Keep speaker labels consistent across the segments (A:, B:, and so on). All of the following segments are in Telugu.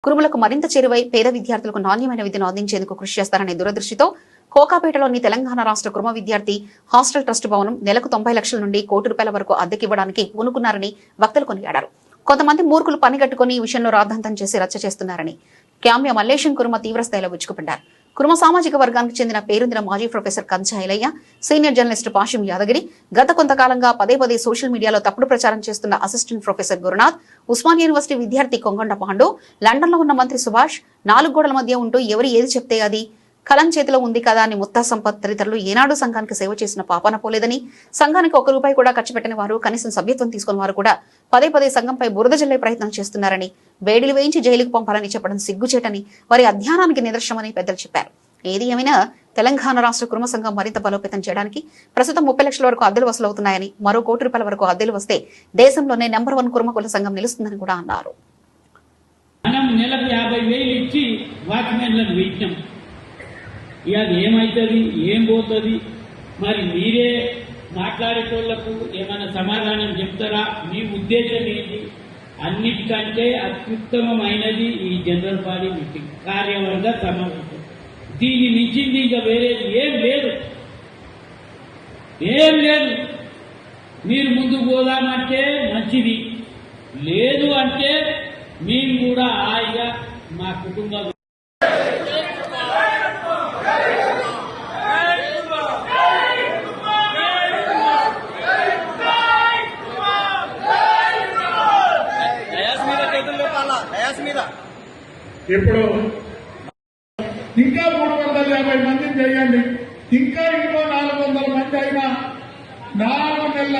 A: కురుములకు మరింత చేరువై పేద విద్యార్థులకు నాణ్యమైన విద్యను అందించేందుకు కృషి చేస్తారనే దూరదృష్టితో కోకాపేటలోని తెలంగాణ రాష్ట్ర కుర్మ విద్యార్థి హాస్టల్ ట్రస్ట్ భవనం నెలకు 90 లక్షల నుండి కోటి రూపాయల వరకు అద్దెకివ్వడానికి పూనుకున్నారని వక్తలు కొనియాడారు. కొంతమంది మూర్ఖులు పనిగట్టుకుని ఈ విషయంలో రాద్ధాంతం చేసి రచ్చ చేస్తున్నారని క్యామ్య మల్లేశం కుర్మ తీవ్రస్థాయిలో విరుచుకుపడ్డారు. కుర్మ సామాజిక వర్గానికి చెందిన పేరొందిన మాజీ professor Kancha Ilaiah, senior journalist Pasham Yadagiri, గత కొంతకాలంగా పదే సోషల్ మీడియాలో తప్పుడు ప్రచారం చేస్తున్న assistant professor Gurunath, Osman university విద్యార్థి కొంగొండ పాండు, లండన్ లో ఉన్న మంత్రి సుభాష్ 4 గోడల మధ్య ఉంటూ ఎవరు ఏది చెప్తే అది కలం చేతిలో ఉంది కదా అని ముత్తా సంపత్ తదితరులు ఏనాడు సంఘానికి సేవ చేసిన పాపాన పోలేదని, సంఘానికి 1 రూపాయి కూడా ఖర్చు పెట్టని వారు, కనీసం సభ్యత్వం తీసుకున్న వారు కూడా పదే సంఘంపై బురద జల్లే ప్రయత్నం చేస్తున్నారని, వేడిలు వేయించి జైలుకు పంపాలని చెప్పడం సిగ్గుచేటని, వారి అధ్యానానికి నిదర్శనమని పెద్దలు చెప్పారు. ఏది ఏమైనా తెలంగాణ రాష్ట్ర కుర్మ సంఘం మరింత బలోపేతం చేయడానికి ప్రస్తుతం 30 లక్షల వరకు అద్దెలు వసూలవుతున్నాయని, మరో కోటి రూపాయల వరకు అద్దెలు వస్తే దేశంలోనే నెంబర్ 1 కుర్మ కుల సంఘం నిలుస్తుందని కూడా అన్నారు.
B: మనం నెలకు 50,000 ఇచ్చి వాచ్మెన్లను వేయించాం. ఇక ఏమవుతుంది, ఏం పోతుంది, మరి మీరే మాట్లాడేటోళ్లకు ఏమైనా సమాధానం చెప్తారా? మీ ఉద్దేశం ఏంటి? అన్నిటికంటే అత్యుత్తమమైనది ఈ జనరల్ బాడీ మీటింగ్, కార్యవర్గ సమావేశం. దీని మించింది ఇంకా వేరేది ఏం లేదు. మీరు ముందుకు పోదామంటే మంచిది, లేదు అంటే మేము కూడా హాయిగా మా కుటుంబం
C: ఇప్పుడు ఇంకా 350 మందిని చేయండి. ఇంకా ఇంకో 400 మంది అయినా 4 నెలల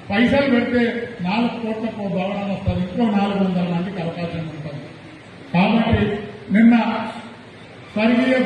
C: పైసలు పెడితే 4 కోట్లకు భవనం వస్తుంది. ఇంకో 400 మందికి అవకాశం ఉంటుంది. కాబట్టి నిన్న స్వర్గీయ